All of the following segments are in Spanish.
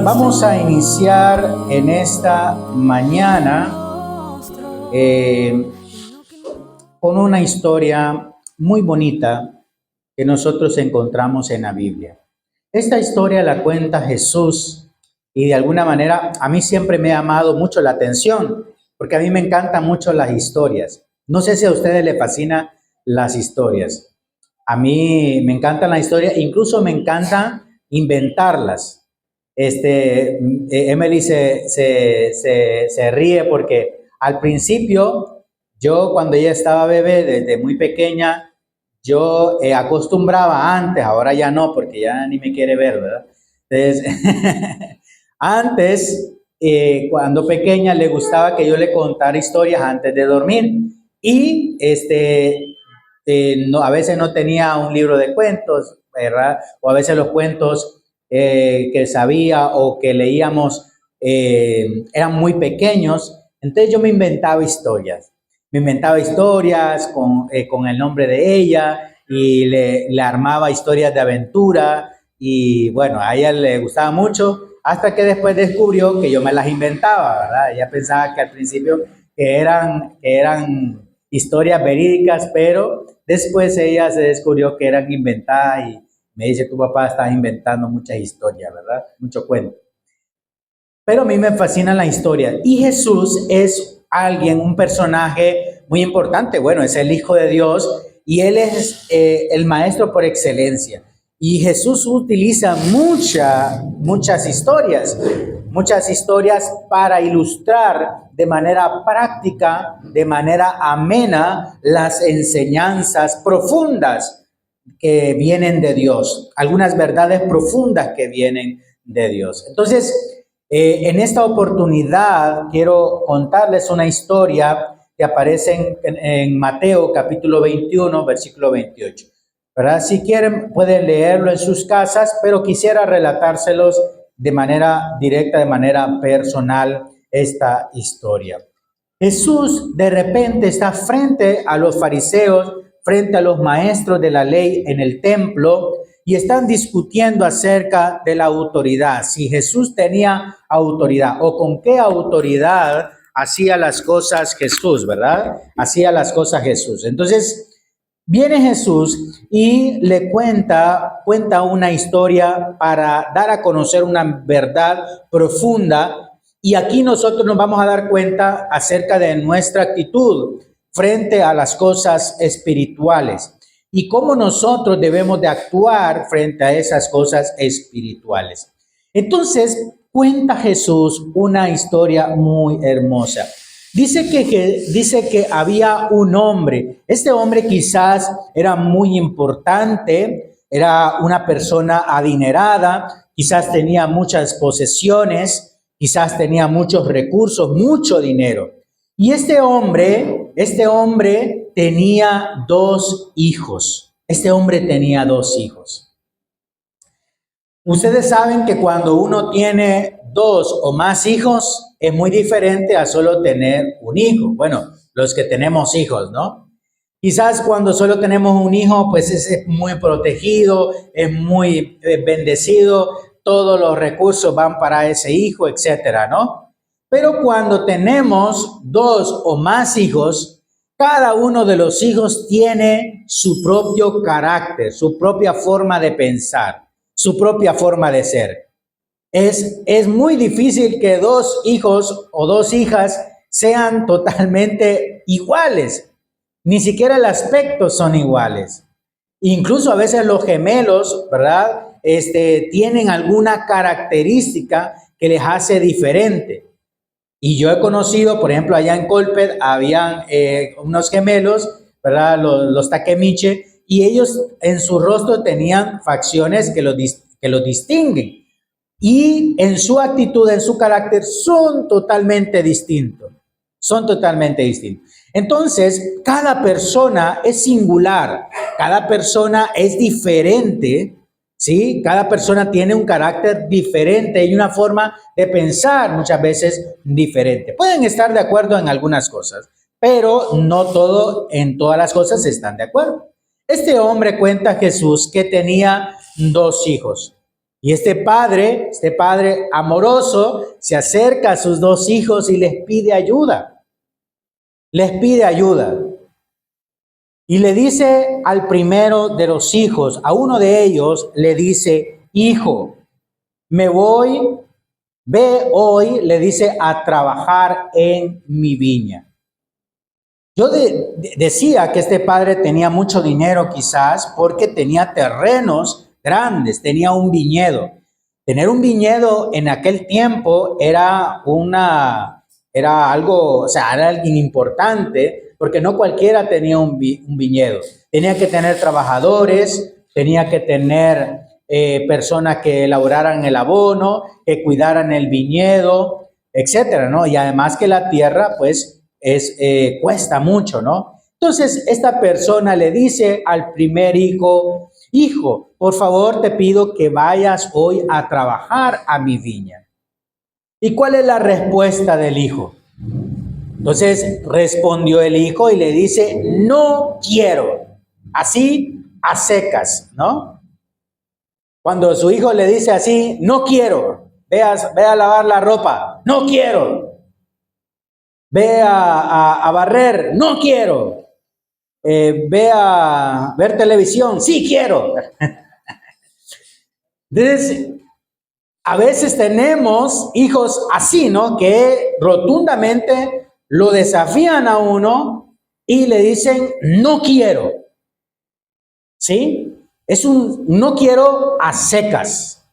Vamos a iniciar en esta mañana con una historia muy bonita que nosotros encontramos en la Biblia. Esta historia la cuenta Jesús y de alguna manera a mí siempre me ha llamado mucho la atención porque a mí me encantan mucho las historias. No sé si a ustedes les fascinan las historias. A mí me encantan las historias, incluso me encanta inventarlas. Emily se ríe porque al principio, yo cuando ella estaba bebé, desde muy pequeña, yo acostumbraba antes, ahora ya no, porque ya ni me quiere ver, ¿verdad? Entonces, antes, cuando pequeña, le gustaba que yo le contara historias antes de dormir. Y no, a veces no tenía un libro de cuentos, ¿verdad? O a veces los cuentos que sabía o que leíamos eran muy pequeños, entonces yo me inventaba historias. Me inventaba historias con el nombre de ella y le armaba historias de aventura y bueno, a ella le gustaba mucho hasta que después descubrió que yo me las inventaba, ¿verdad? Ella pensaba que al principio que eran historias verídicas, pero después ella se descubrió que eran inventadas y me dice, tu papá está inventando muchas historias, ¿verdad? Mucho cuento. Pero a mí me fascina la historia. Y Jesús es alguien, un personaje muy importante. Bueno, es el Hijo de Dios y Él es el maestro por excelencia. Y Jesús utiliza muchas historias para ilustrar de manera práctica, de manera amena, las enseñanzas profundas que vienen de Dios, algunas verdades profundas que vienen de Dios. Entonces, en esta oportunidad quiero contarles una historia que aparece en Mateo capítulo 21, versículo 28. ¿Verdad? Si quieren pueden leerlo en sus casas, pero quisiera relatárselos de manera directa, de manera personal, esta historia. Jesús de repente está frente a los fariseos, frente a los maestros de la ley en el templo y están discutiendo acerca de la autoridad, si Jesús tenía autoridad o con qué autoridad hacía las cosas Jesús, ¿verdad? Hacía las cosas Jesús. Entonces, viene Jesús y le cuenta una historia para dar a conocer una verdad profunda. Y aquí nosotros nos vamos a dar cuenta acerca de nuestra actitud frente a las cosas espirituales y cómo nosotros debemos de actuar frente a esas cosas espirituales. Entonces, cuenta Jesús una historia muy hermosa. Dice que había un hombre. Este hombre quizás era muy importante, era una persona adinerada, quizás tenía muchas posesiones, quizás tenía muchos recursos, mucho dinero. Y este hombre tenía dos hijos. Este hombre tenía dos hijos. Ustedes saben que cuando uno tiene dos o más hijos, es muy diferente a solo tener un hijo. Bueno, los que tenemos hijos, ¿no? Quizás cuando solo tenemos un hijo, pues es muy protegido, es muy bendecido, todos los recursos van para ese hijo, etcétera, ¿no? Pero cuando tenemos dos o más hijos, cada uno de los hijos tiene su propio carácter, su propia forma de pensar, su propia forma de ser. Es muy difícil que dos hijos o dos hijas sean totalmente iguales. Ni siquiera el aspecto son iguales. Incluso a veces los gemelos, ¿verdad? Tienen alguna característica que les hace diferente. Y yo he conocido, por ejemplo, allá en Colpet, habían unos gemelos, ¿verdad? Los Takemiche, y ellos en su rostro tenían facciones que los distinguen. Y en su actitud, en su carácter, son totalmente distintos. Son totalmente distintos. Entonces, cada persona es singular, cada persona es diferente, ¿sí? Cada persona tiene un carácter diferente y una forma de pensar muchas veces diferente. Pueden estar de acuerdo en algunas cosas, pero no todo, en todas las cosas están de acuerdo. Este hombre cuenta a Jesús que tenía dos hijos. Y este padre amoroso, se acerca a sus dos hijos y les pide ayuda. Les pide ayuda. Y le dice al primero de los hijos, a uno de ellos, le dice, hijo, me voy, ve hoy, le dice, a trabajar en mi viña. Yo decía que este padre tenía mucho dinero quizás porque tenía terrenos grandes, tenía un viñedo. Tener un viñedo en aquel tiempo era algo, o sea, era algo importante porque no cualquiera tenía un viñedo. Tenía que tener trabajadores, tenía que tener personas que elaboraran el abono, que cuidaran el viñedo, etcétera, ¿no? Y además que la tierra, pues, cuesta mucho, ¿no? Entonces, esta persona le dice al primer hijo, hijo, por favor te pido que vayas hoy a trabajar a mi viña. ¿Y cuál es la respuesta del hijo? Entonces respondió el hijo y le dice, no quiero, así a secas, ¿no? Cuando su hijo le dice así, no quiero, ve a lavar la ropa, no quiero. Ve a barrer, no quiero. Ve a ver televisión, sí quiero. Entonces, a veces tenemos hijos así, ¿no? Que rotundamente lo desafían a uno y le dicen, no quiero. ¿Sí? Es un no quiero a secas.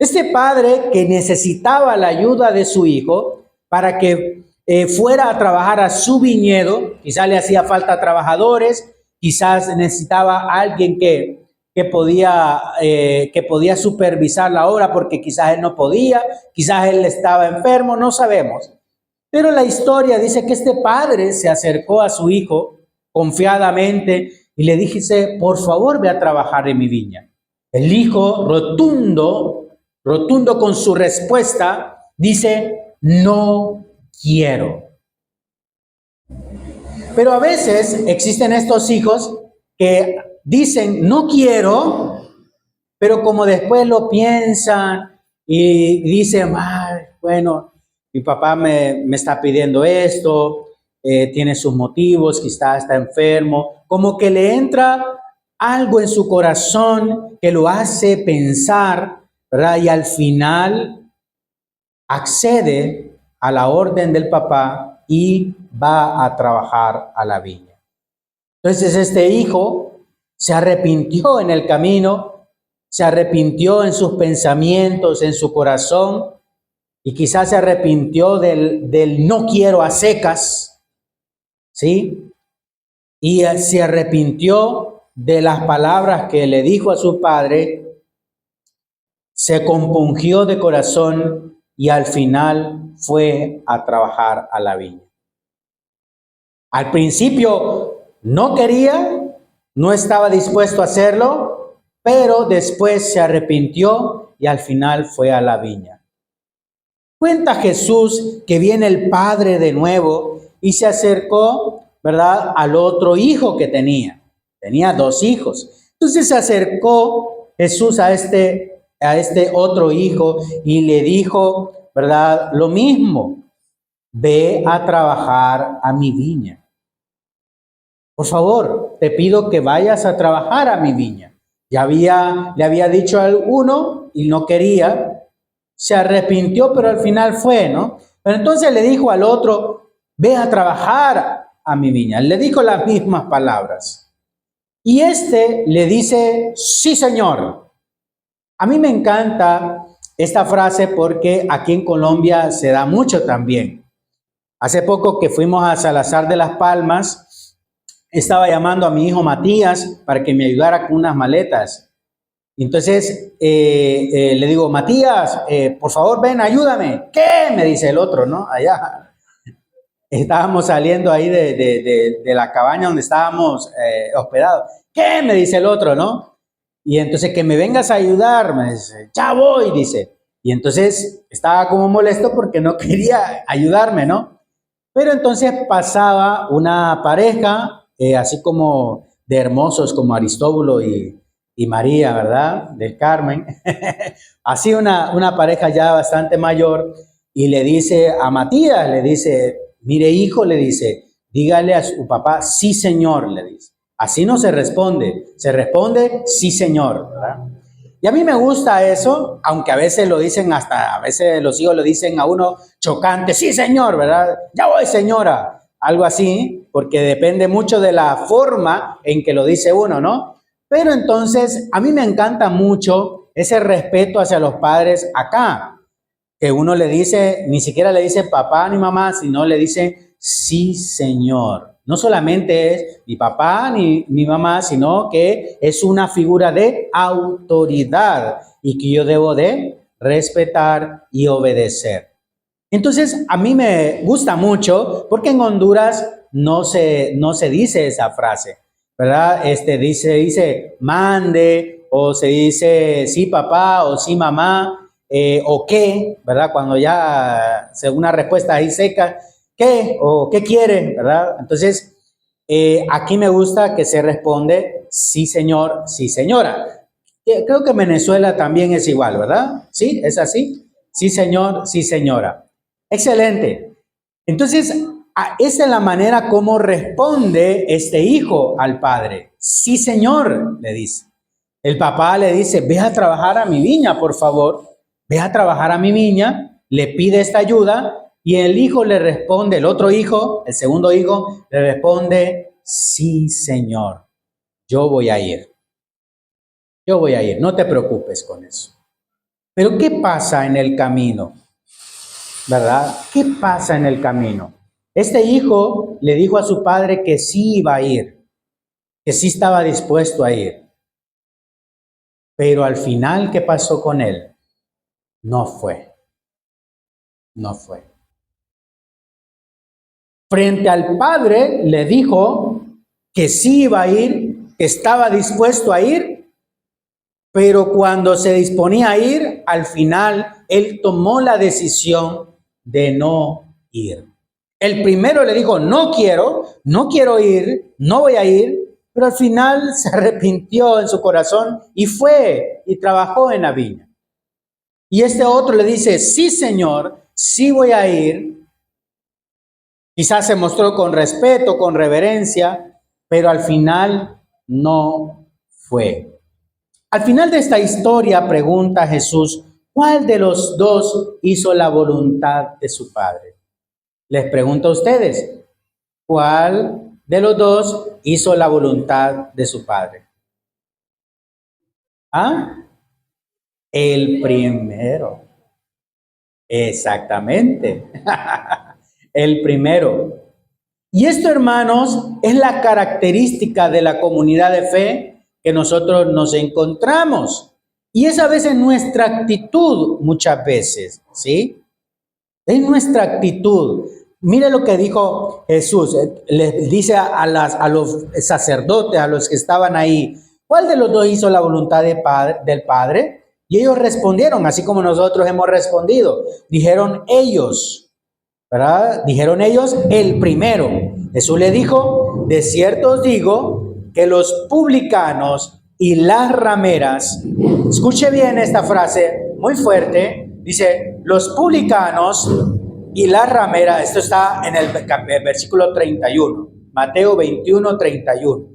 Este padre que necesitaba la ayuda de su hijo para que fuera a trabajar a su viñedo, quizás le hacía falta trabajadores, quizás necesitaba a alguien que podía supervisar la obra porque quizás él no podía, quizás él estaba enfermo, no sabemos. Pero la historia dice que este padre se acercó a su hijo confiadamente y le dice, por favor, ve a trabajar en mi viña. El hijo, rotundo con su respuesta, dice, no quiero. Pero a veces existen estos hijos que dicen, no quiero, pero como después lo piensan y dicen, bueno, mi papá me está pidiendo esto, tiene sus motivos, quizás está enfermo, como que le entra algo en su corazón que lo hace pensar, ¿verdad? Y al final accede a la orden del papá y va a trabajar a la viña. Entonces este hijo se arrepintió en el camino, se arrepintió en sus pensamientos, en su corazón, y quizás se arrepintió del no quiero a secas, ¿sí? Y se arrepintió de las palabras que le dijo a su padre, se compungió de corazón y al final fue a trabajar a la viña. Al principio no quería, no estaba dispuesto a hacerlo, pero después se arrepintió y al final fue a la viña. Cuenta Jesús que viene el padre de nuevo y se acercó, ¿verdad?, al otro hijo que tenía. Tenía dos hijos. Entonces se acercó Jesús a este otro hijo y le dijo, ¿verdad?, lo mismo. Ve a trabajar a mi viña. Por favor, te pido que vayas a trabajar a mi viña. Le había dicho a uno y no quería, se arrepintió, pero al final fue, ¿no? Pero entonces le dijo al otro, ve a trabajar a mi viña. Le dijo las mismas palabras. Y este le dice, sí, señor. A mí me encanta esta frase porque aquí en Colombia se da mucho también. Hace poco que fuimos a Salazar de las Palmas, estaba llamando a mi hijo Matías para que me ayudara con unas maletas. Entonces le digo, Matías, por favor, ven, ayúdame. ¿Qué? Me dice el otro, ¿no? Allá. Estábamos saliendo ahí de la cabaña donde estábamos hospedados. ¿Qué? Me dice el otro, ¿no? Y entonces que me vengas a ayudar, me dice, ya voy, dice. Y entonces estaba como molesto porque no quería ayudarme, ¿no? Pero entonces pasaba una pareja, así como de hermosos como Aristóbulo y y María, ¿verdad? Del Carmen. Así una pareja ya bastante mayor y le dice a Matías, le dice, mire hijo, le dice, dígale a su papá, sí señor, le dice. Así no se responde sí señor, ¿verdad? Y a mí me gusta eso, aunque a veces lo dicen a veces los hijos lo dicen a uno chocante, sí señor, ¿verdad? Ya voy señora, algo así, porque depende mucho de la forma en que lo dice uno, ¿no? Pero entonces a mí me encanta mucho ese respeto hacia los padres acá, que uno le dice, ni siquiera le dice papá ni mamá, sino le dice sí señor. No solamente es mi papá ni mi mamá, sino que es una figura de autoridad y que yo debo de respetar y obedecer. Entonces, a mí me gusta mucho porque en Honduras no se dice esa frase, ¿verdad? Dice mande o se dice sí papá o sí mamá o qué, ¿verdad? Cuando ya según una respuesta ahí seca, ¿qué? O ¿qué quiere? ¿Verdad? Entonces, aquí me gusta que se responde sí señor, sí señora. Creo que en Venezuela también es igual, ¿verdad? ¿Sí? ¿Es así? Sí señor, sí señora. Excelente. Entonces, esa es la manera como responde este hijo al padre. Sí, señor, le dice. El papá le dice, ve a trabajar a mi viña, por favor. Ve a trabajar a mi viña, le pide esta ayuda y el hijo le responde, el otro hijo, el segundo hijo, le responde, sí, señor, yo voy a ir. Yo voy a ir, no te preocupes con eso. Pero ¿qué pasa en el camino? ¿Verdad? ¿Qué pasa en el camino? Este hijo le dijo a su padre que sí iba a ir, que sí estaba dispuesto a ir. Pero al final, ¿qué pasó con él? No fue. No fue. Frente al padre le dijo que sí iba a ir, que estaba dispuesto a ir, pero cuando se disponía a ir, al final él tomó la decisión de no ir. El primero le dijo, no quiero ir, no voy a ir, pero al final se arrepintió en su corazón y fue y trabajó en la viña. Y este otro le dice, sí señor, sí voy a ir. Quizás se mostró con respeto, con reverencia, pero al final no fue. Al final de esta historia pregunta Jesús, ¿cuál de los dos hizo la voluntad de su Padre? Les pregunto a ustedes, ¿cuál de los dos hizo la voluntad de su Padre? ¿Ah? El primero. Exactamente. El primero. Y esto, hermanos, es la característica de la comunidad de fe que nosotros nos encontramos. Y es a veces nuestra actitud, muchas veces, ¿sí? Es nuestra actitud. Mire lo que dijo Jesús. Les dice a los sacerdotes, a los que estaban ahí, ¿cuál de los dos hizo la voluntad del Padre? Y ellos respondieron, así como nosotros hemos respondido. Dijeron ellos, ¿verdad? Dijeron ellos, el primero. Jesús le dijo, de cierto os digo que los publicanos y las rameras, escuche bien esta frase, muy fuerte, dice, los publicanos y las rameras, esto está en el versículo 31, Mateo 21, 31.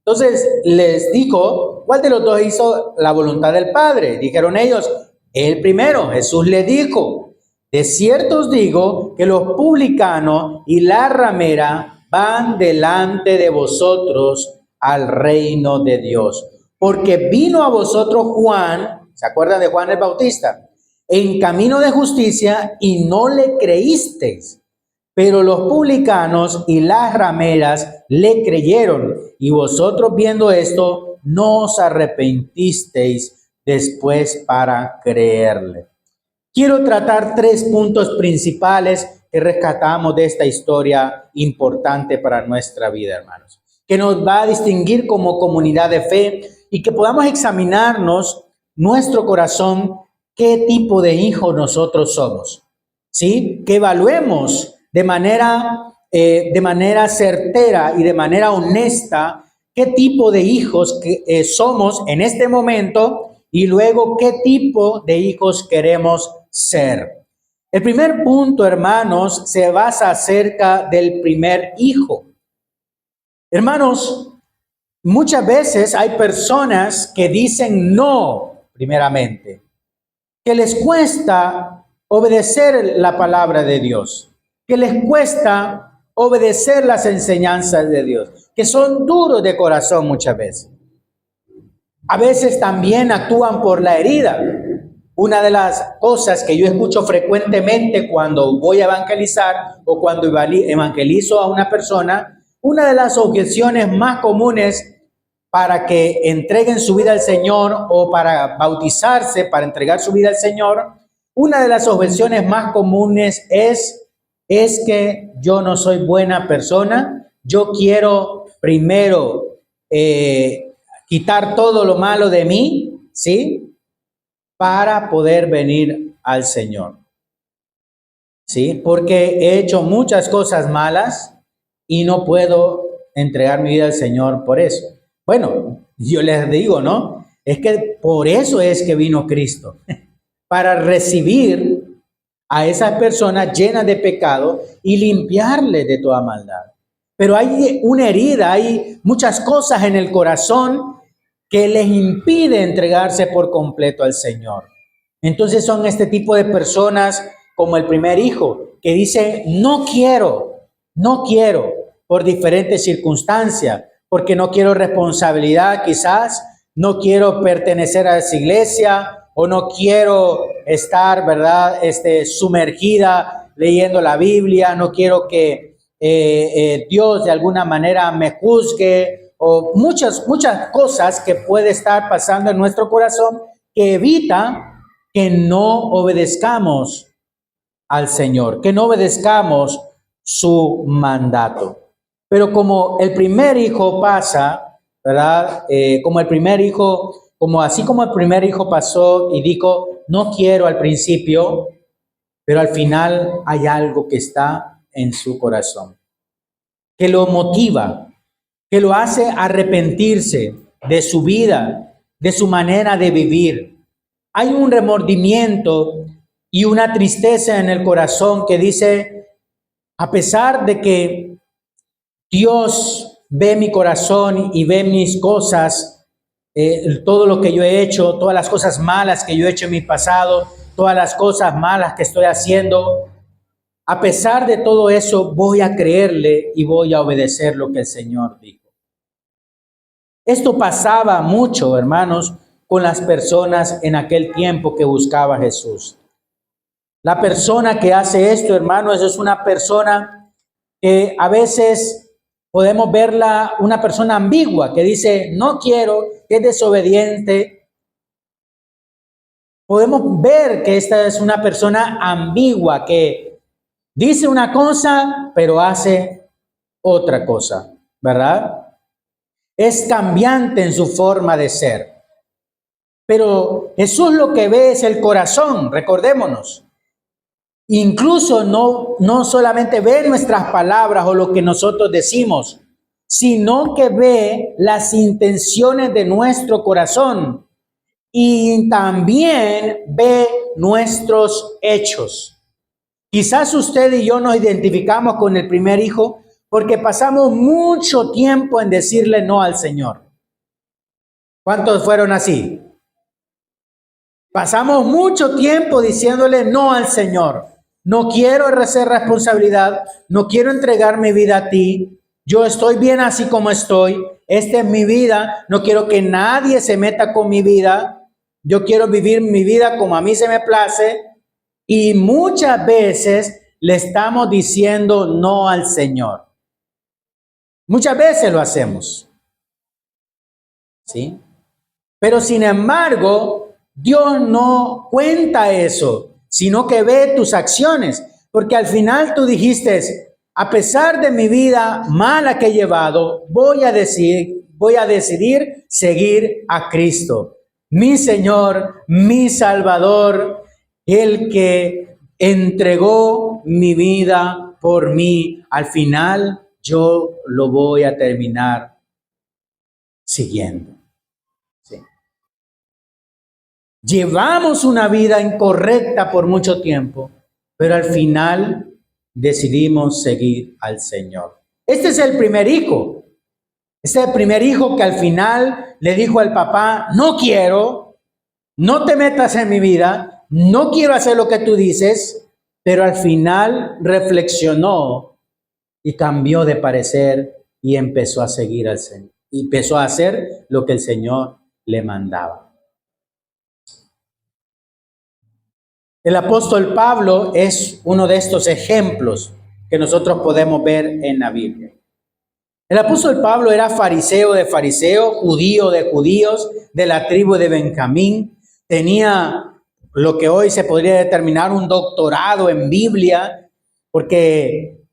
Entonces les dijo, ¿cuál de los dos hizo la voluntad del Padre? Dijeron ellos, el primero. Jesús le dijo, de cierto os digo que los publicanos y la ramera van delante de vosotros al reino de Dios. Porque vino a vosotros Juan, ¿se acuerdan de Juan el Bautista? En camino de justicia y no le creísteis. Pero los publicanos y las rameras le creyeron, y vosotros viendo esto, no os arrepentisteis después para creerle. Quiero tratar 3 puntos principales que rescatamos de esta historia importante para nuestra vida, hermanos, que nos va a distinguir como comunidad de fe y que podamos examinarnos nuestro corazón, qué tipo de hijo nosotros somos, ¿sí? Que evaluemos de manera certera y de manera honesta qué tipo de hijos somos en este momento y luego qué tipo de hijos queremos ser. El primer punto, hermanos, se basa acerca del primer hijo. Hermanos, muchas veces hay personas que dicen no, primeramente, que les cuesta obedecer la palabra de Dios, que les cuesta obedecer las enseñanzas de Dios, que son duros de corazón muchas veces. A veces también actúan por la herida. Una de las cosas que yo escucho frecuentemente cuando voy a evangelizar o cuando evangelizo a una persona, una de las objeciones más comunes para que entreguen su vida al Señor o para bautizarse, para entregar su vida al Señor, una de las objeciones más comunes es que yo no soy buena persona, yo quiero primero quitar todo lo malo de mí, ¿sí? Para poder venir al Señor, ¿sí? Porque he hecho muchas cosas malas y no puedo entregar mi vida al Señor por eso. Bueno, yo les digo, ¿no? Es que por eso es que vino Cristo, para recibir a esas personas llenas de pecado y limpiarles de toda maldad. Pero hay una herida, hay muchas cosas en el corazón que les impide entregarse por completo al Señor. Entonces son este tipo de personas como el primer hijo, que dice, no quiero, por diferentes circunstancias, porque no quiero responsabilidad quizás, no quiero pertenecer a esa iglesia, o no quiero estar, ¿verdad?, sumergida leyendo la Biblia, no quiero que Dios de alguna manera me juzgue, o muchas cosas que puede estar pasando en nuestro corazón que evita que no obedezcamos al Señor, que no obedezcamos su mandato. Pero como el primer hijo pasa, ¿verdad? Así como el primer hijo pasó y dijo, no quiero al principio, pero al final hay algo que está en su corazón, que lo motiva, que lo hace arrepentirse de su vida, de su manera de vivir. Hay un remordimiento y una tristeza en el corazón que dice, a pesar de que Dios ve mi corazón y ve mis cosas, todo lo que yo he hecho, todas las cosas malas que yo he hecho en mi pasado, todas las cosas malas que estoy haciendo, a pesar de todo eso, voy a creerle y voy a obedecer lo que el Señor dijo. Esto pasaba mucho, hermanos, con las personas en aquel tiempo que buscaba a Jesús. La persona que hace esto, hermanos, es una persona que a veces podemos verla una persona ambigua, que dice, no quiero, que es desobediente. Podemos ver que esta es una persona ambigua, que dice una cosa, pero hace otra cosa, ¿verdad? Es cambiante en su forma de ser. Pero Jesús lo que ve es el corazón, recordémonos. Incluso no solamente ve nuestras palabras o lo que nosotros decimos, sino que ve las intenciones de nuestro corazón y también ve nuestros hechos. Quizás usted y yo nos identificamos con el primer hijo porque pasamos mucho tiempo en decirle no al Señor. ¿Cuántos fueron así? Pasamos mucho tiempo diciéndole no al Señor. No quiero hacer responsabilidad, no quiero entregar mi vida a ti. Yo estoy bien así como estoy. Esta es mi vida. No quiero que nadie se meta con mi vida. Yo quiero vivir mi vida como a mí se me place. Y muchas veces le estamos diciendo no al Señor. Muchas veces lo hacemos. ¿Sí? Pero sin embargo, Dios no cuenta eso, sino que ve tus acciones. Porque al final tú dijiste, a pesar de mi vida mala que he llevado, voy a decidir seguir a Cristo, mi Señor, mi Salvador, el que entregó mi vida por mí. Al final yo lo voy a terminar siguiendo. Sí. Llevamos una vida incorrecta por mucho tiempo, pero al final decidimos seguir al Señor. Este es el primer hijo. Este es el primer hijo que al final le dijo al papá, no quiero, no te metas en mi vida, no quiero hacer lo que tú dices, pero al final reflexionó y cambió de parecer y empezó a seguir al Señor. Y empezó a hacer lo que el Señor le mandaba. El apóstol Pablo es uno de estos ejemplos que nosotros podemos ver en la Biblia. El apóstol Pablo era fariseo de fariseos, judío de judíos, de la tribu de Benjamín. Tenía lo que hoy se podría determinar un doctorado en Biblia, porque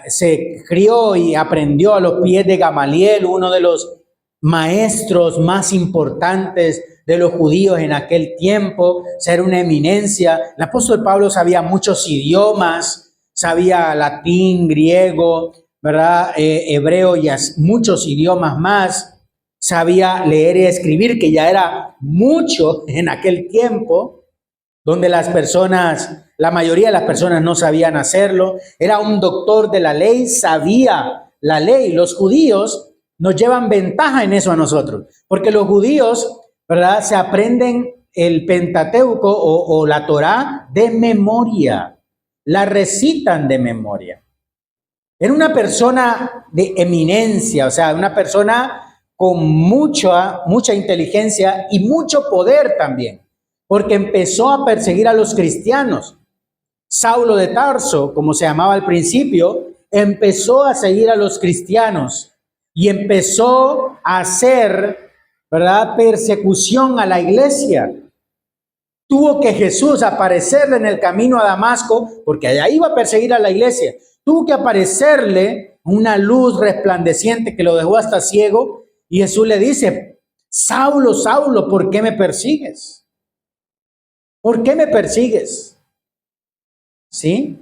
se crió y aprendió a los pies de Gamaliel, uno de los maestros más importantes de los judíos en aquel tiempo, ser una eminencia. El apóstol Pablo sabía muchos idiomas, sabía latín, griego, ¿verdad? Hebreo y muchos idiomas más. Sabía leer y escribir, que ya era mucho en aquel tiempo, donde las personas, la mayoría de las personas no sabían hacerlo. Era un doctor de la ley, sabía la ley. Los judíos nos llevan ventaja en eso a nosotros, porque los judíos, ¿verdad?, se aprenden el Pentateuco o la Torá de memoria, la recitan de memoria. Era una persona de eminencia, o sea, una persona con mucha inteligencia y mucho poder también, porque empezó a perseguir a los cristianos. Saulo de Tarso, como se llamaba al principio, empezó a seguir a los cristianos y empezó a hacer, ¿verdad?, persecución a la iglesia. Tuvo que Jesús aparecerle en el camino a Damasco, porque allá iba a perseguir a la iglesia. Tuvo que aparecerle una luz resplandeciente que lo dejó hasta ciego, y Jesús le dice, Saulo, Saulo, ¿por qué me persigues? ¿Por qué me persigues? ¿Sí?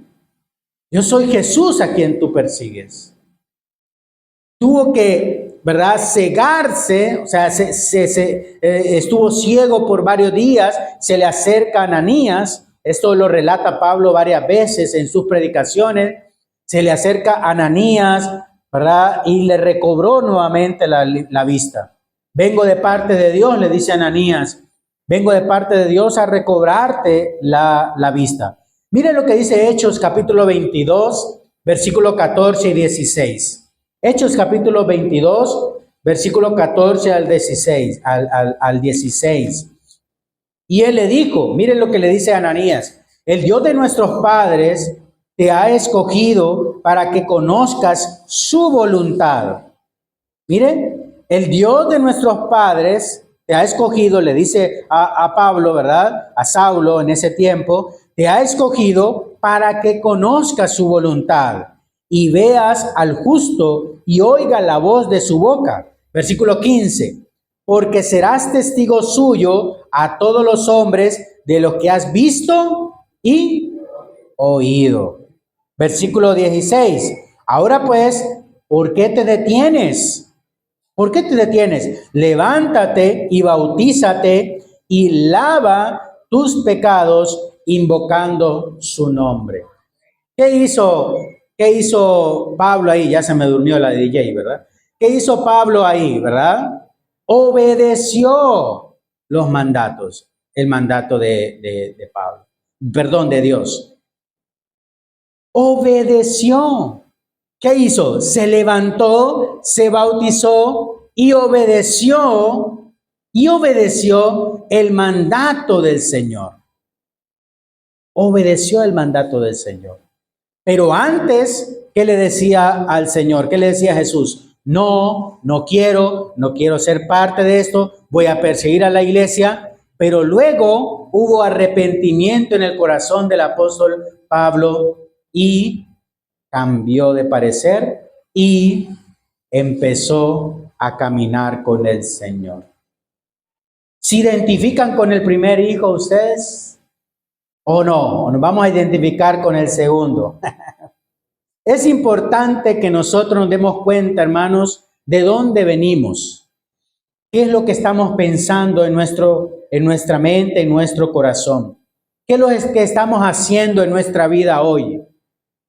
Yo soy Jesús a quien tú persigues. Tuvo que, ¿verdad?, cegarse, o sea, estuvo ciego por varios días. Se le acerca a Ananías, esto lo relata Pablo varias veces en sus predicaciones. Se le acerca a Ananías, ¿verdad?, y le recobró nuevamente la vista. Vengo de parte de Dios, le dice Ananías, vengo de parte de Dios a recobrarte la vista. Miren lo que dice Hechos capítulo 22, versículo 14 y 16. Hechos capítulo 22, versículo 14 al 16, al 16. Y él le dijo, miren lo que le dice a Ananías, el Dios de nuestros padres te ha escogido para que conozcas su voluntad. Miren, el Dios de nuestros padres te ha escogido, le dice a Pablo, ¿verdad?, a Saulo en ese tiempo, te ha escogido para que conozcas su voluntad y veas al justo y oiga la voz de su boca. Versículo 15, porque serás testigo suyo a todos los hombres de lo que has visto y oído. Versículo 16, ahora pues, ¿por qué te detienes? ¿Por qué te detienes? Levántate y bautízate y lava tus pecados invocando su nombre. ¿Qué hizo Pablo ahí? Ya se me durmió la DJ, ¿verdad? ¿Qué hizo Pablo ahí, verdad? Obedeció los mandatos, el mandato de Pablo, perdón, de Dios. Obedeció. ¿Qué hizo? Se levantó, se bautizó y obedeció el mandato del Señor. Obedeció el mandato del Señor. Pero antes, ¿qué le decía al Señor? ¿Qué le decía a Jesús? No quiero ser parte de esto, voy a perseguir a la iglesia. Pero luego hubo arrepentimiento en el corazón del apóstol Pablo y cambió de parecer y empezó a caminar con el Señor. ¿Se identifican con el primer hijo ustedes? ¿O no? ¿O nos vamos a identificar con el segundo? Es importante que nosotros nos demos cuenta, hermanos, de dónde venimos. ¿Qué es lo que estamos pensando en nuestra mente, en nuestro corazón? ¿Qué es lo que estamos haciendo en nuestra vida hoy?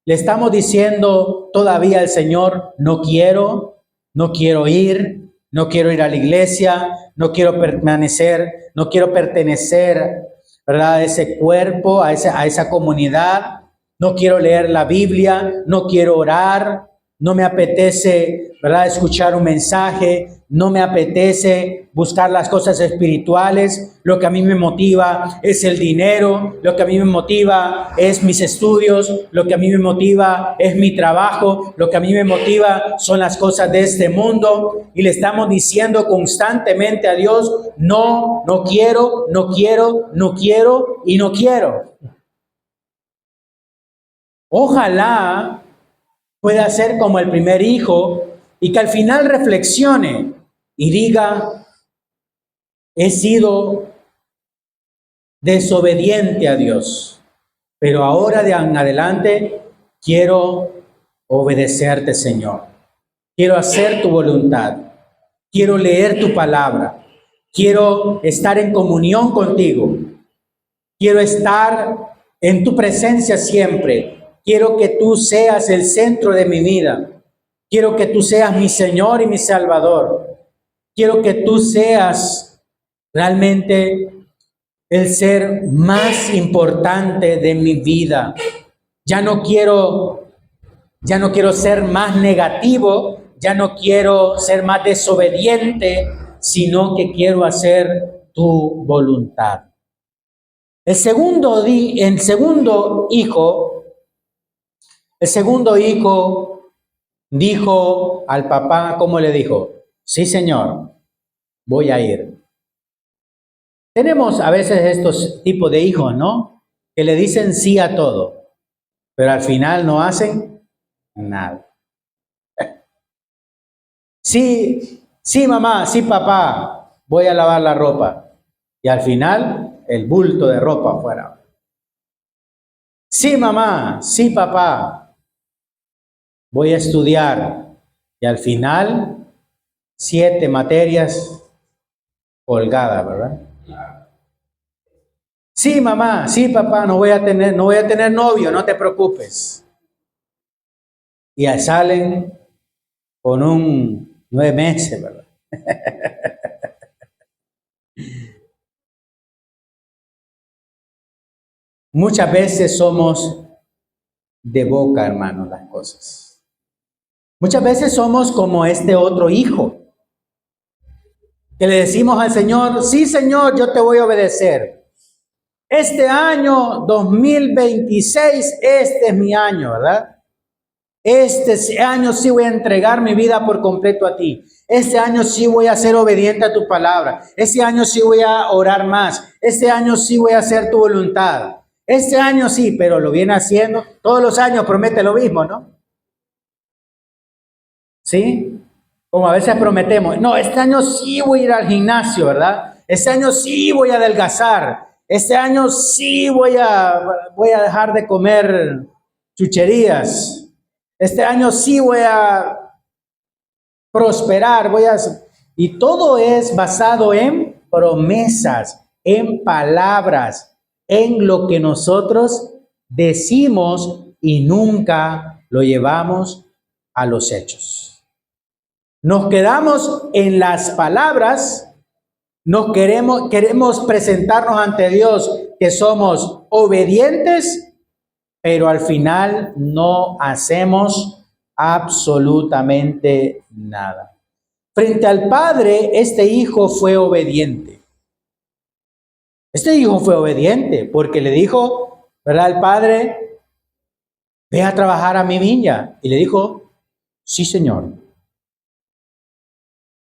¿Le estamos diciendo todavía al Señor, no quiero, no quiero ir, no quiero ir a la iglesia, no quiero permanecer, no quiero pertenecer, ¿verdad?, a ese cuerpo, a esa comunidad, no quiero leer la Biblia, no quiero orar, no me apetece, ¿verdad?, escuchar un mensaje, no me apetece buscar las cosas espirituales, lo que a mí me motiva es el dinero, lo que a mí me motiva es mis estudios, lo que a mí me motiva es mi trabajo, lo que a mí me motiva son las cosas de este mundo, y le estamos diciendo constantemente a Dios, no, no quiero, no quiero, no quiero y no quiero. Ojalá pueda ser como el primer hijo y que al final reflexione y diga, he sido desobediente a Dios, pero ahora de en adelante quiero obedecerte, Señor. Quiero hacer tu voluntad. Quiero leer tu palabra. Quiero estar en comunión contigo. Quiero estar en tu presencia siempre. Quiero que tú seas el centro de mi vida. Quiero que tú seas mi Señor y mi Salvador. Quiero que tú seas realmente el ser más importante de mi vida. Ya no quiero ser más negativo, ya no quiero ser más desobediente, sino que quiero hacer tu voluntad. El segundo hijo dijo al papá, ¿cómo le dijo? Sí, señor, voy a ir. Tenemos a veces estos tipos de hijos, ¿no? Que le dicen sí a todo, pero al final no hacen nada. Sí, sí, mamá, sí, papá, voy a lavar la ropa. Y al final, el bulto de ropa afuera. Sí, mamá, sí, papá, voy a estudiar. Y al final, 7 materias colgadas, ¿verdad? Sí, mamá, sí, papá, no voy a tener novio, no te preocupes. Y ahí salen con un 9 meses, ¿verdad? Muchas veces somos de boca, hermanos, las cosas. Muchas veces somos como este otro hijo, que le decimos al Señor, sí, Señor, yo te voy a obedecer. Este año 2026, este es mi año, ¿verdad? Este año sí voy a entregar mi vida por completo a ti. Este año sí voy a ser obediente a tu palabra. Este año sí voy a orar más. Este año sí voy a hacer tu voluntad. Este año sí, pero lo viene haciendo. Todos los años promete lo mismo, ¿no? ¿Sí? Como a veces prometemos, no, este año sí voy a ir al gimnasio, ¿verdad? Este año sí voy a adelgazar. Este año sí voy a dejar de comer chucherías. Este año sí voy a prosperar, Y todo es basado en promesas, en palabras, en lo que nosotros decimos y nunca lo llevamos a los hechos. Nos quedamos en las palabras, queremos presentarnos ante Dios que somos obedientes, pero al final no hacemos absolutamente nada. Frente al padre, este hijo fue obediente. Este hijo fue obediente porque le dijo, ¿verdad? El padre, ve a trabajar a mi viña. Y le dijo, sí, señor.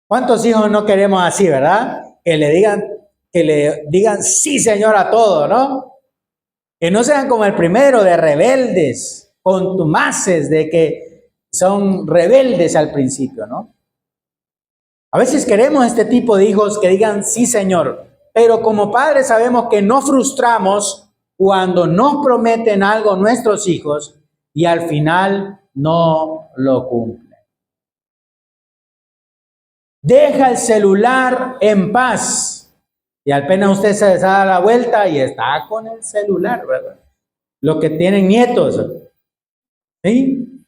¿Cuántos hijos no queremos así, verdad? Que le digan sí, señor, a todo, ¿no? Que no sean como el primero de rebeldes, contumaces, de que son rebeldes al principio, ¿no? A veces queremos este tipo de hijos que digan sí, señor, pero como padres sabemos que no frustramos cuando nos prometen algo nuestros hijos y al final no lo cumplen. Deja el celular en paz. Y apenas usted se da la vuelta y está con el celular, ¿verdad? Los que tienen nietos, ¿sí?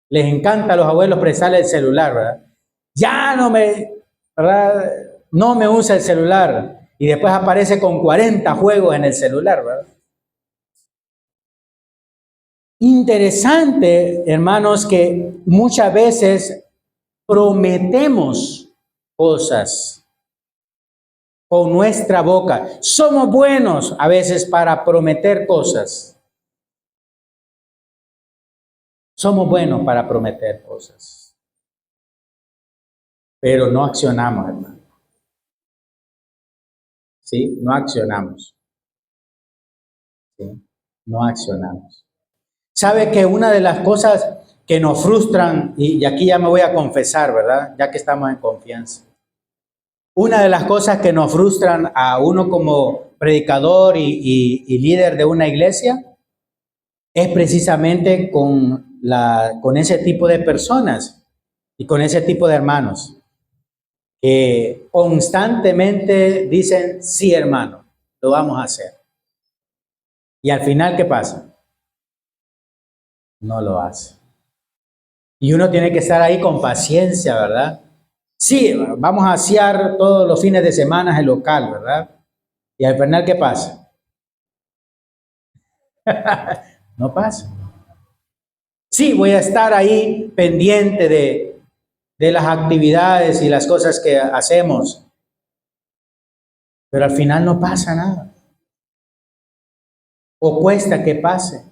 Les encanta a los abuelos prestarle el celular, ¿verdad? Ya no me, ¿verdad? No me usa el celular. Y después aparece con 40 juegos en el celular, ¿verdad? Interesante, hermanos, que muchas veces prometemos cosas con nuestra boca. Somos buenos a veces para prometer cosas. Somos buenos para prometer cosas. Pero no accionamos, hermano. ¿Sí? No accionamos. ¿Sí? No accionamos. ¿Sabe que una de las cosas que nos frustran, y aquí ya me voy a confesar, ¿verdad? Ya que estamos en confianza. Una de las cosas que nos frustran a uno como predicador y líder de una iglesia es precisamente con ese tipo de personas y con ese tipo de hermanos que constantemente dicen, sí, hermano, lo vamos a hacer. Y al final, ¿qué pasa? No lo hace. Y uno tiene que estar ahí con paciencia, ¿verdad? Sí, vamos a asear todos los fines de semana el local, ¿verdad? Y al final, ¿qué pasa? No pasa. Sí, voy a estar ahí pendiente de las actividades y las cosas que hacemos, pero al final no pasa nada. O cuesta que pase,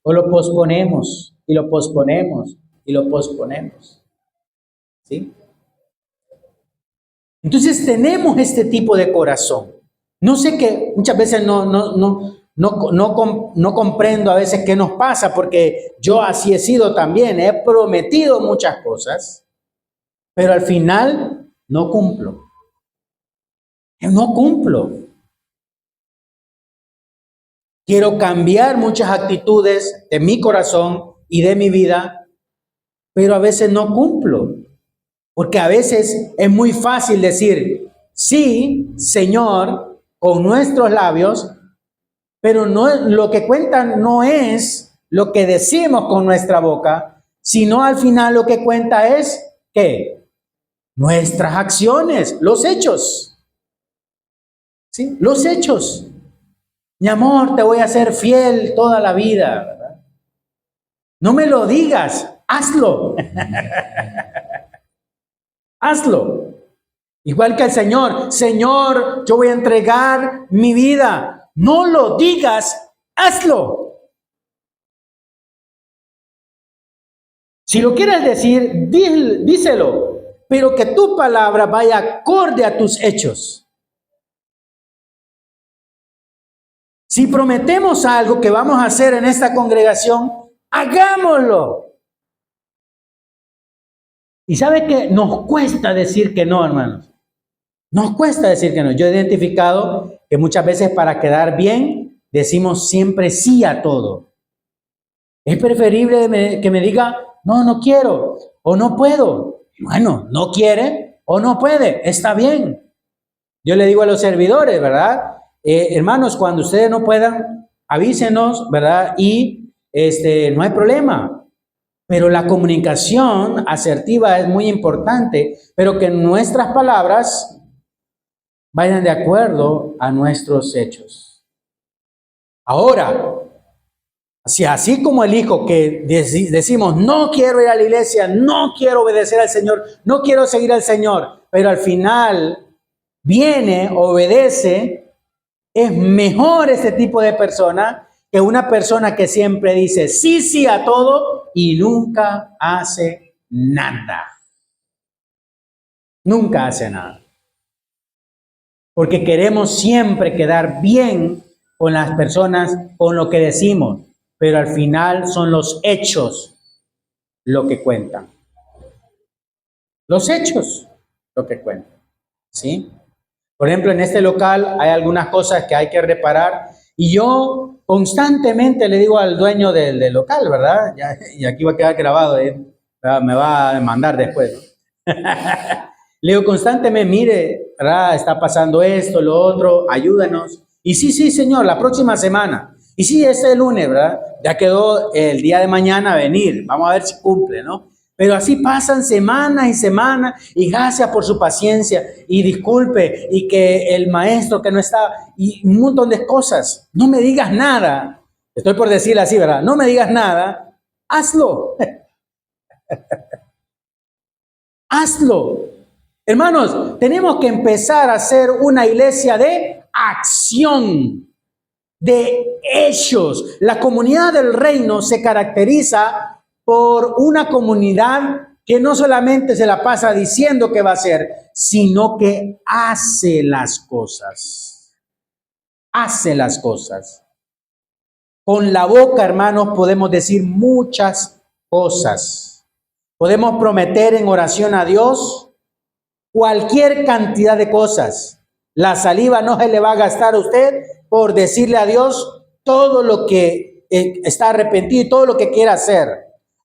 o lo posponemos, y lo posponemos, y lo posponemos. ¿Sí? Entonces tenemos este tipo de corazón. No sé qué, muchas veces no comprendo a veces qué nos pasa, porque yo así he sido también, he prometido muchas cosas, pero al final no cumplo. No cumplo. Quiero cambiar muchas actitudes de mi corazón y de mi vida, pero a veces no cumplo. Porque a veces es muy fácil decir, sí, Señor, con nuestros labios, pero no, lo que cuenta no es lo que decimos con nuestra boca, sino al final lo que cuenta es, ¿qué? Nuestras acciones, los hechos. ¿Sí? Los hechos. Mi amor, te voy a ser fiel toda la vida, ¿verdad? No me lo digas, hazlo. Hazlo. Igual que el Señor, Señor, yo voy a entregar mi vida. No lo digas, hazlo. Si lo quieres decir, díselo, pero que tu palabra vaya acorde a tus hechos. Si prometemos algo que vamos a hacer en esta congregación, hagámoslo. Y sabe que nos cuesta decir que no, hermanos. Nos cuesta decir que no. Yo he identificado que muchas veces para quedar bien decimos siempre sí a todo. Es preferible que me diga, no, no quiero o no puedo. Bueno, no quiere o no puede, está bien. Yo le digo a los servidores, ¿verdad? Hermanos, cuando ustedes no puedan, avísenos, ¿verdad? Y no hay problema. Pero la comunicación asertiva es muy importante, pero que nuestras palabras vayan de acuerdo a nuestros hechos. Ahora, si así como el hijo que decimos, no quiero ir a la iglesia, no quiero obedecer al Señor, no quiero seguir al Señor, pero al final viene, obedece, es mejor ese tipo de persona que una persona que siempre dice sí, sí a todo y nunca hace nada. Nunca hace nada. Porque queremos siempre quedar bien con las personas, con lo que decimos, pero al final son los hechos lo que cuentan. Los hechos lo que cuentan, ¿sí? Por ejemplo, en este local hay algunas cosas que hay que reparar y yo constantemente le digo al dueño del local, ¿verdad? Y aquí va a quedar grabado, me va a demandar después, ¿no? Le digo constantemente, mire, ¿verdad? Está pasando esto, lo otro, ayúdanos. Y sí, sí, señor, la próxima semana. Y sí, este lunes, ¿verdad? Ya quedó el día de mañana a venir. Vamos a ver si cumple, ¿no? Pero así pasan semanas y semanas y gracias por su paciencia y disculpe y que el maestro que no está y un montón de cosas. No me digas nada. Estoy por decirle así, ¿verdad? No me digas nada. Hazlo. Hazlo. Hermanos, tenemos que empezar a ser una iglesia de acción, de hechos. La comunidad del reino se caracteriza por una comunidad que no solamente se la pasa diciendo que va a hacer, sino que hace las cosas. Hace las cosas. Con la boca, hermanos, podemos decir muchas cosas. Podemos prometer en oración a Dios cualquier cantidad de cosas. La saliva no se le va a gastar a usted por decirle a Dios todo lo que está arrepentido y todo lo que quiera hacer.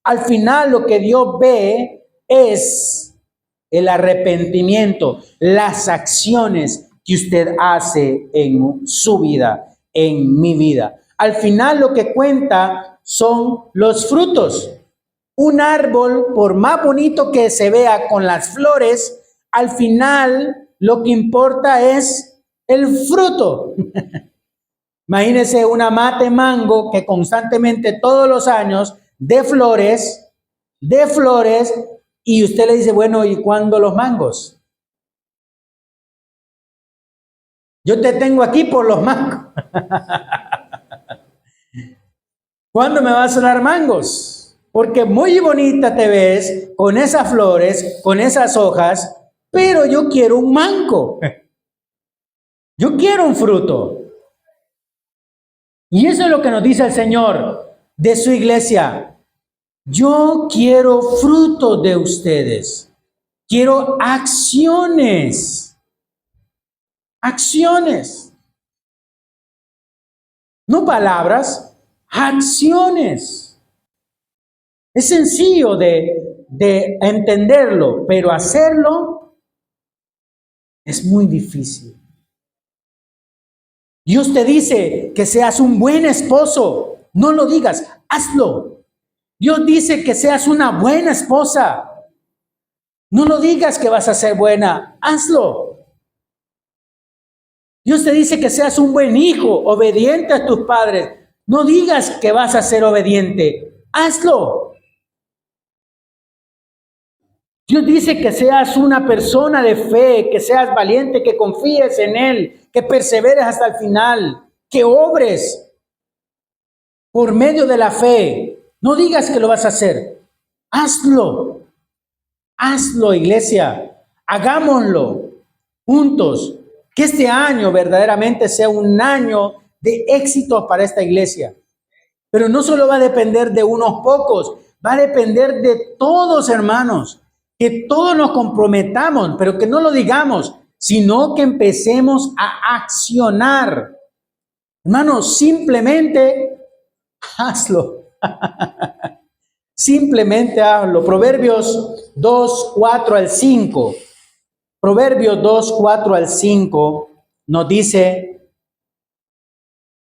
Al final lo que Dios ve es el arrepentimiento, las acciones que usted hace en su vida, en mi vida. Al final lo que cuenta son los frutos. Un árbol, por más bonito que se vea con las flores, al final lo que importa es el fruto. Imagínese una mate mango que constantemente todos los años de flores, y usted le dice, bueno, ¿y cuándo los mangos? Yo te tengo aquí por los mangos. ¿Cuándo me vas a dar mangos? Porque muy bonita te ves con esas flores, con esas hojas, pero yo quiero un mango. Yo quiero un fruto. Y eso es lo que nos dice el Señor de su iglesia. Yo quiero fruto de ustedes. Quiero acciones. Acciones. No palabras, acciones. Es sencillo de entenderlo, pero hacerlo es muy difícil. Dios te dice que seas un buen esposo. No lo digas, hazlo. Dios dice que seas una buena esposa. No lo digas que vas a ser buena, hazlo. Dios te dice que seas un buen hijo, obediente a tus padres. No digas que vas a ser obediente, hazlo. Dios dice que seas una persona de fe, que seas valiente, que confíes en Él, que perseveres hasta el final, que obres por medio de la fe. No digas que lo vas a hacer, hazlo. Hazlo, iglesia. Hagámoslo juntos. Que este año verdaderamente sea un año de éxito para esta iglesia. Pero no solo va a depender de unos pocos, va a depender de todos, hermanos. Que todos nos comprometamos, pero que no lo digamos, sino que empecemos a accionar. Hermanos, simplemente hazlo. Simplemente hazlo. Proverbios 2, 4 al 5. Proverbios 2, 4 al 5 nos dice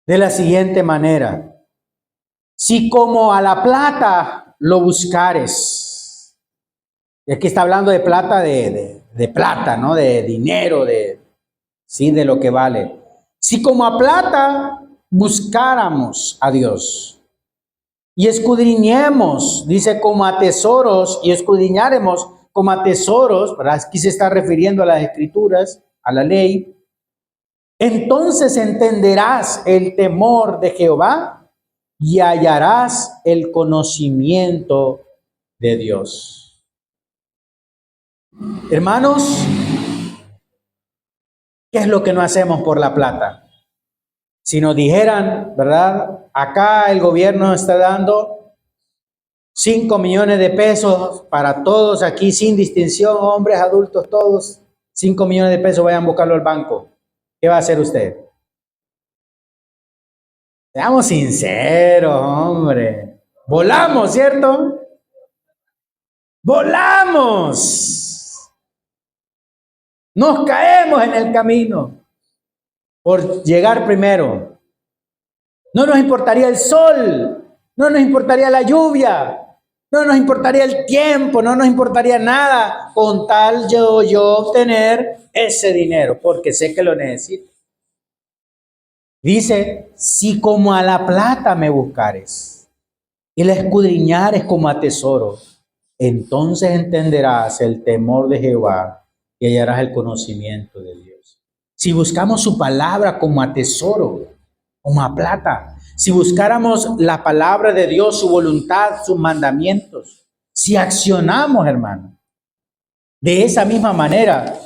de la siguiente manera. Si como a la plata lo buscares. Y aquí está hablando de plata, de plata, ¿no? De dinero, sí, de lo que vale. Si como a plata buscáramos a Dios y escudriñemos, dice, como a tesoros, y escudriñaremos como a tesoros, ¿verdad? Aquí se está refiriendo a las escrituras, a la ley. Entonces entenderás el temor de Jehová y hallarás el conocimiento de Dios. Hermanos, ¿qué es lo que no hacemos por la plata? Si nos dijeran, ¿verdad? Acá el gobierno está dando 5 millones de pesos para todos aquí sin distinción, hombres, adultos, todos. 5 millones de pesos, vayan a buscarlo al banco. ¿Qué va a hacer usted? Seamos sinceros, hombre. Volamos, ¿cierto? Volamos. Nos caemos en el camino por llegar primero. No nos importaría el sol, no nos importaría la lluvia, no nos importaría el tiempo, no nos importaría nada con tal yo obtener ese dinero, porque sé que lo necesito. Dice, si como a la plata me buscares y la escudriñares como a tesoro, entonces entenderás el temor de Jehová y hallarás el conocimiento de Dios. Si buscamos su palabra como a tesoro, como a plata, si buscáramos la palabra de Dios, su voluntad, sus mandamientos, si accionamos, hermano, de esa misma manera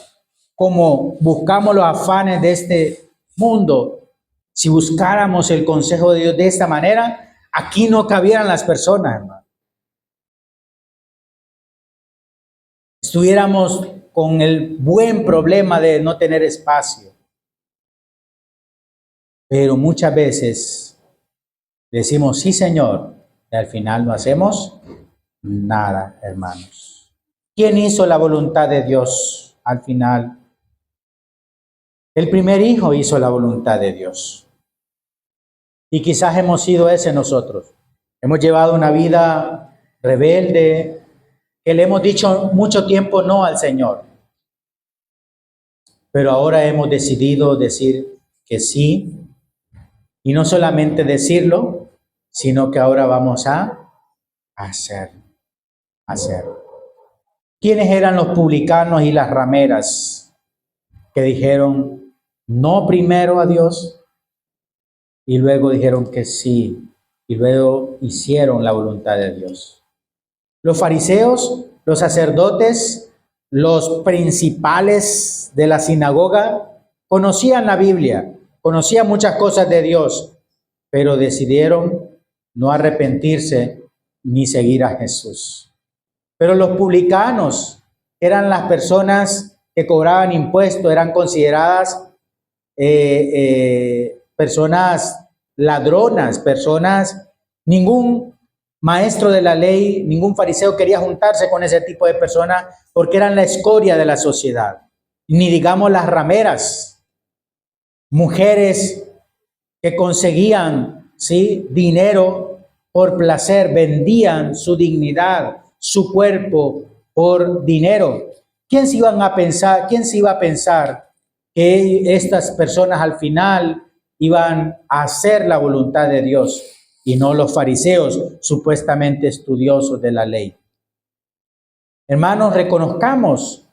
como buscamos los afanes de este mundo, si buscáramos el consejo de Dios de esta manera, aquí no cabieran las personas, hermano. Estuviéramos con el buen problema de no tener espacio. Pero muchas veces decimos, sí, Señor, y al final no hacemos nada, hermanos. ¿Quién hizo la voluntad de Dios al final? El primer hijo hizo la voluntad de Dios. Y quizás hemos sido ese nosotros. Hemos llevado una vida rebelde, que le hemos dicho mucho tiempo no al Señor. Pero ahora hemos decidido decir que sí. Y no solamente decirlo, sino que ahora vamos a hacer. ¿Quiénes eran los publicanos y las rameras que dijeron no primero a Dios y luego dijeron que sí y luego hicieron la voluntad de Dios? Los fariseos, los sacerdotes, los principales de la sinagoga conocían la Biblia, conocían muchas cosas de Dios, pero decidieron no arrepentirse ni seguir a Jesús. Pero los publicanos eran las personas que cobraban impuestos, eran consideradas personas ladronas, ningún maestro de la ley, ningún fariseo quería juntarse con ese tipo de personas porque eran la escoria de la sociedad. Ni digamos las rameras, mujeres que conseguían, ¿sí?, dinero por placer, vendían su dignidad, su cuerpo por dinero. ¿Quién se iba a pensar que estas personas al final iban a hacer la voluntad de Dios y no los fariseos supuestamente estudiosos de la ley? Hermanos, reconozcamos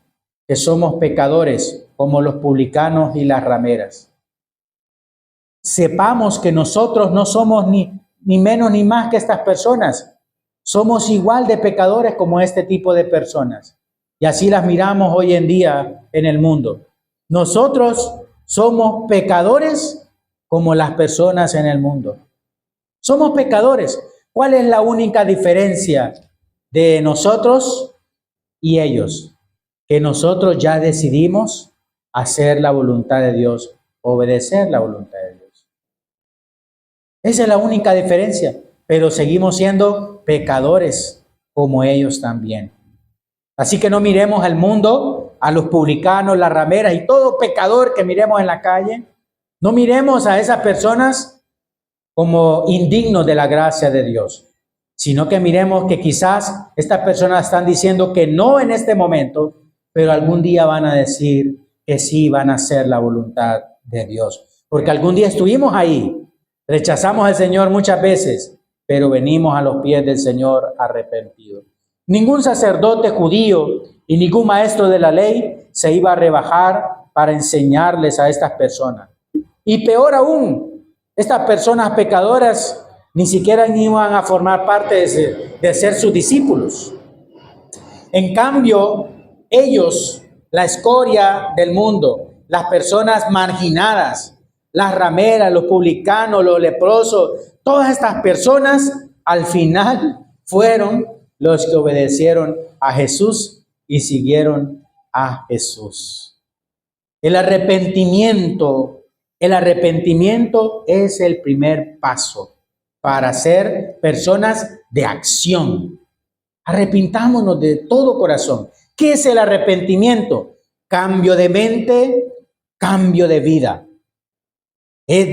que somos pecadores como los publicanos y las rameras. Sepamos que nosotros no somos ni menos ni más que estas personas. Somos igual de pecadores como este tipo de personas. Y así las miramos hoy en día en el mundo. Nosotros somos pecadores como las personas en el mundo. Somos pecadores. ¿Cuál es la única diferencia de nosotros y ellos? Que nosotros ya decidimos hacer la voluntad de Dios, obedecer la voluntad de Dios. Esa es la única diferencia, pero seguimos siendo pecadores como ellos también. Así que no miremos al mundo, a los publicanos, las rameras y todo pecador que miremos en la calle. No miremos a esas personas como indignos de la gracia de Dios, sino que miremos que quizás estas personas están diciendo que no en este momento, pero algún día van a decir que sí van a hacer la voluntad de Dios. Porque algún día estuvimos ahí, rechazamos al Señor muchas veces, pero venimos a los pies del Señor arrepentidos. Ningún sacerdote judío y ningún maestro de la ley se iba a rebajar para enseñarles a estas personas. Y peor aún, estas personas pecadoras ni siquiera iban a formar parte de ser sus discípulos. En cambio, ellos, la escoria del mundo, las personas marginadas, las rameras, los publicanos, los leprosos, todas estas personas al final fueron los que obedecieron a Jesús y siguieron a Jesús. El arrepentimiento es el primer paso para ser personas de acción. Arrepintámonos de todo corazón. ¿Qué es el arrepentimiento? cambio de mente, cambio de vida. Es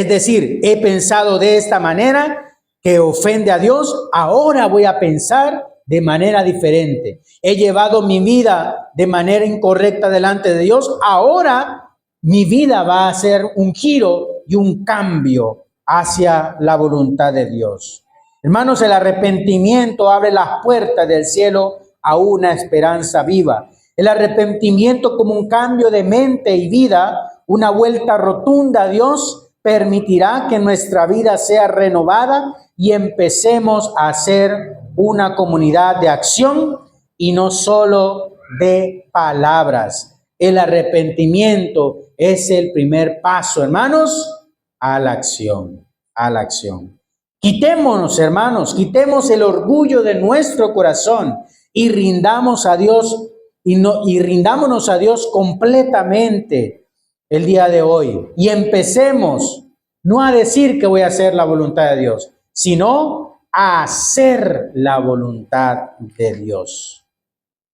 decir, he pensado de esta manera que ofende a Dios, ahora voy a pensar de manera diferente. He llevado mi vida de manera incorrecta delante de Dios, ahora mi vida va a hacer un giro y un cambio hacia la voluntad de Dios. Hermanos, el arrepentimiento abre las puertas del cielo a una esperanza viva. El arrepentimiento como un cambio de mente y vida, una vuelta rotunda a Dios, permitirá que nuestra vida sea renovada y empecemos a ser una comunidad de acción y no solo de palabras. El arrepentimiento es el primer paso, hermanos, a la acción, a la acción. Quitémonos, hermanos, quitemos el orgullo de nuestro corazón y rindamos a Dios y rindámonos a Dios completamente el día de hoy. Y empecemos no a decir que voy a hacer la voluntad de Dios, sino a hacer la voluntad de Dios.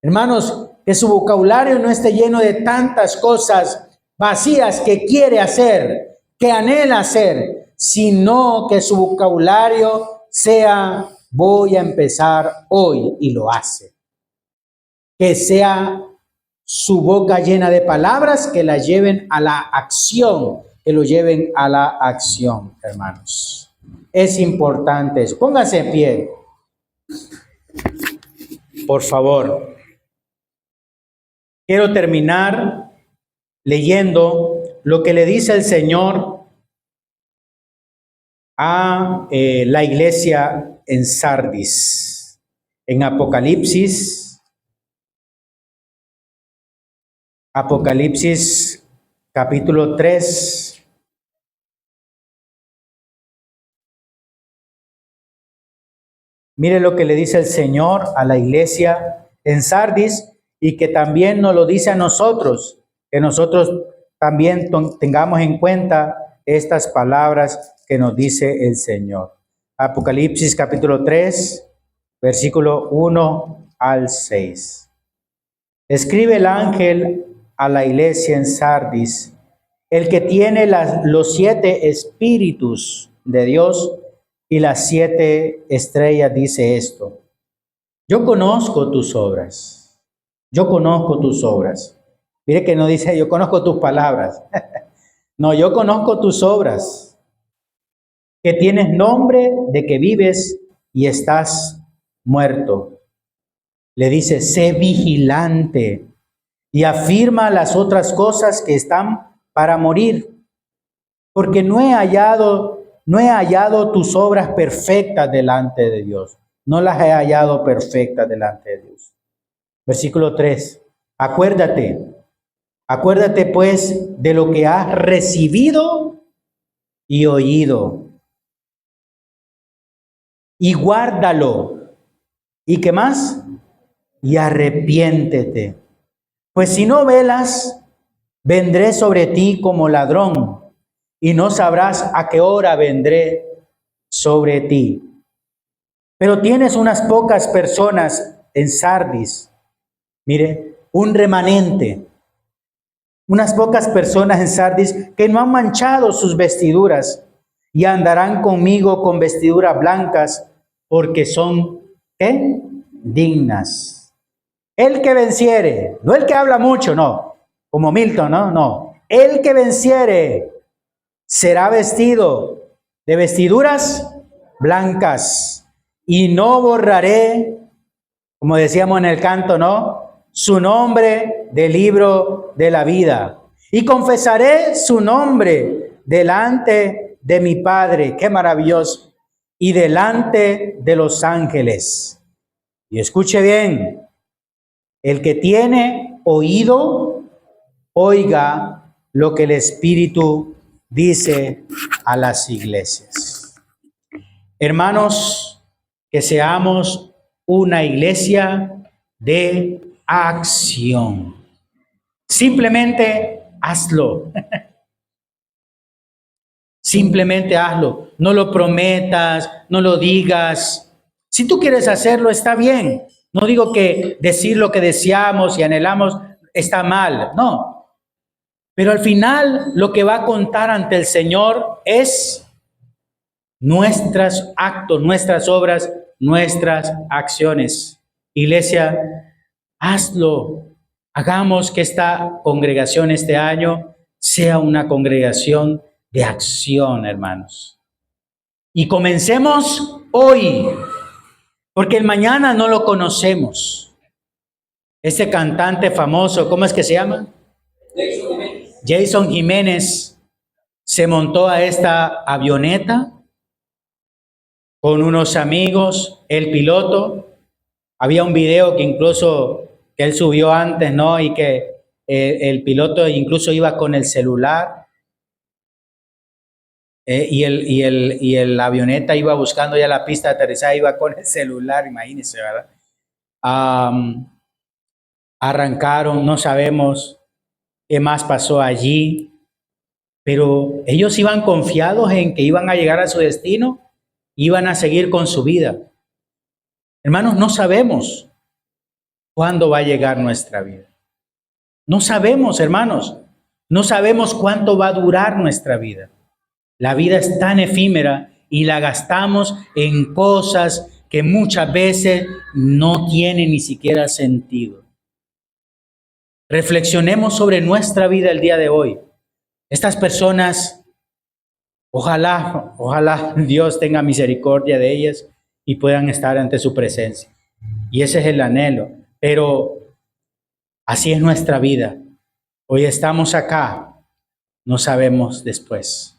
Hermanos, que su vocabulario no esté lleno de tantas cosas vacías que quiere hacer, que anhela hacer, sino que su vocabulario sea voy a empezar hoy y lo hace. Que sea su boca llena de palabras que la lleven a la acción, que lo lleven a la acción, hermanos. Es importante eso. Pónganse en pie, por favor. Quiero terminar leyendo lo que le dice el Señor a la iglesia en Sardis, en Apocalipsis capítulo 3. Mire lo que le dice el Señor a la iglesia en Sardis y que también nos lo dice a nosotros, que nosotros también tengamos en cuenta estas palabras que nos dice el Señor. Apocalipsis capítulo 3, versículo 1 al 6. Escribe el ángel a la iglesia en Sardis, el que tiene los 7 espíritus de Dios y las 7 estrellas, dice esto: yo conozco tus obras, yo conozco tus obras. Mire que no dice yo conozco tus palabras, no, yo conozco tus obras, que tienes nombre de que vives y estás muerto. Le dice, sé vigilante y afirma las otras cosas que están para morir, porque no he hallado tus obras perfectas delante de Dios. No las he hallado perfectas delante de Dios. Versículo 3. Acuérdate pues de lo que has recibido y oído, y guárdalo. ¿Y qué más? Y arrepiéntete. Pues si no velas, vendré sobre ti como ladrón, y no sabrás a qué hora vendré sobre ti. Pero tienes unas pocas personas en Sardis, mire, un remanente, unas pocas personas en Sardis que no han manchado sus vestiduras y andarán conmigo con vestiduras blancas, porque son, ¿qué? Dignas. El que venciere, no el que habla mucho, no, como Milton, no, el que venciere será vestido de vestiduras blancas, y no borraré, como decíamos en el canto, su nombre del libro de la vida, y confesaré su nombre delante de mi Padre, qué maravilloso, y delante de los ángeles. Y escuche bien, el que tiene oído, oiga lo que el Espíritu dice a las iglesias. Hermanos, que seamos una iglesia de acción. Simplemente hazlo. Simplemente hazlo. No lo prometas, no lo digas. Si tú quieres hacerlo, está bien. No digo que decir lo que deseamos y anhelamos está mal, no. Pero al final lo que va a contar ante el Señor es nuestros actos, nuestras obras, nuestras acciones. Iglesia, hazlo. Hagamos que esta congregación este año sea una congregación de acción, hermanos. Y comencemos hoy, porque el mañana no lo conocemos. Este cantante famoso, ¿cómo es que se llama? Jason Jiménez se montó a esta avioneta con unos amigos, el piloto. Había un video que incluso que él subió antes, ¿no? Y que el piloto incluso iba con el celular y el avioneta iba buscando ya la pista de aterrizaje, iba con el celular, imagínense, ¿verdad? Arrancaron, no sabemos qué más pasó allí, pero ellos iban confiados en que iban a llegar a su destino, iban a seguir con su vida. Hermanos, no sabemos cuándo va a llegar nuestra vida. No sabemos, hermanos, no sabemos cuánto va a durar nuestra vida. La vida es tan efímera y la gastamos en cosas que muchas veces no tienen ni siquiera sentido. Reflexionemos sobre nuestra vida el día de hoy. Estas personas, ojalá Dios tenga misericordia de ellas y puedan estar ante su presencia. Y ese es el anhelo. Pero así es nuestra vida. Hoy estamos acá, no sabemos después.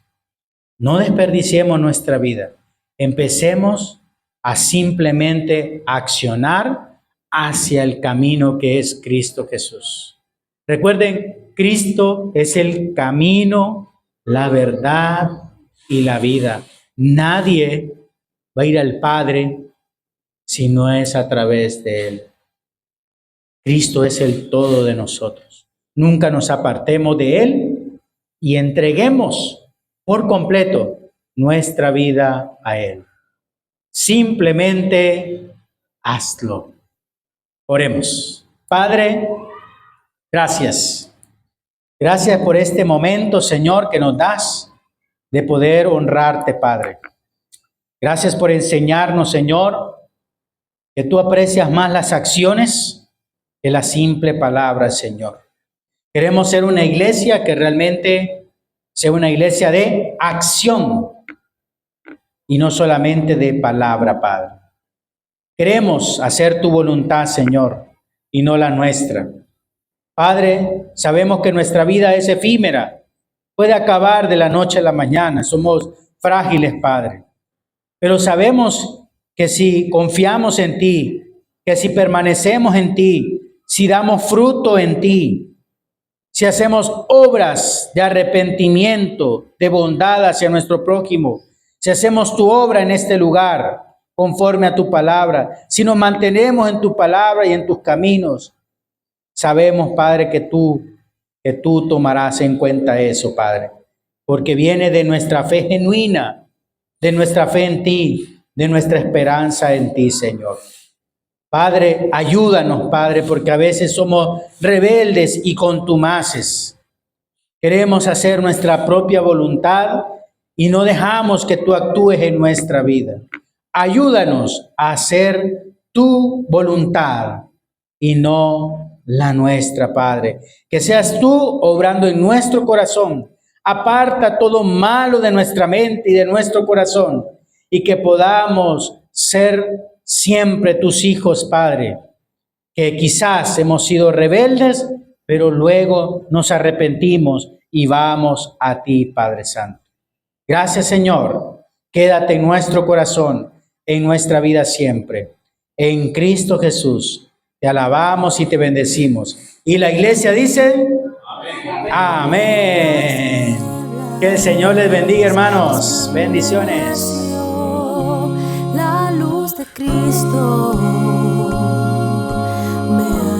No desperdiciemos nuestra vida. Empecemos a simplemente accionar hacia el camino que es Cristo Jesús. Recuerden, Cristo es el camino, la verdad y la vida. Nadie va a ir al Padre si no es a través de Él. Cristo es el todo de nosotros. Nunca nos apartemos de Él y entreguemos por completo nuestra vida a Él. Simplemente hazlo. Oremos. Padre, gracias. Gracias por este momento, Señor, que nos das de poder honrarte, Padre. Gracias por enseñarnos, Señor, que tú aprecias más las acciones que la simple palabra, Señor. Queremos ser una iglesia que realmente sea una iglesia de acción y no solamente de palabra, Padre. Queremos hacer tu voluntad, Señor, y no la nuestra. Padre, sabemos que nuestra vida es efímera, puede acabar de la noche a la mañana, somos frágiles, Padre. Pero sabemos que si confiamos en ti, que si permanecemos en ti, si damos fruto en ti, si hacemos obras de arrepentimiento, de bondad hacia nuestro prójimo, si hacemos tu obra en este lugar, conforme a tu palabra, si nos mantenemos en tu palabra y en tus caminos, sabemos, Padre, que tú tomarás en cuenta eso, Padre, porque viene de nuestra fe genuina, de nuestra fe en ti, de nuestra esperanza en ti, Señor. Padre, ayúdanos, Padre, porque a veces somos rebeldes y contumaces. Queremos hacer nuestra propia voluntad y no dejamos que tú actúes en nuestra vida. Ayúdanos a hacer tu voluntad y no la nuestra, Padre. Que seas tú obrando en nuestro corazón. Aparta todo malo de nuestra mente y de nuestro corazón y que podamos ser siempre tus hijos, Padre, que quizás hemos sido rebeldes, pero luego nos arrepentimos y vamos a ti, Padre Santo. Gracias, Señor. Quédate en nuestro corazón, en nuestra vida siempre. En Cristo Jesús, te alabamos y te bendecimos. Y la iglesia dice, amén. Amén. Que el Señor les bendiga, hermanos. Bendiciones. La luz de Cristo me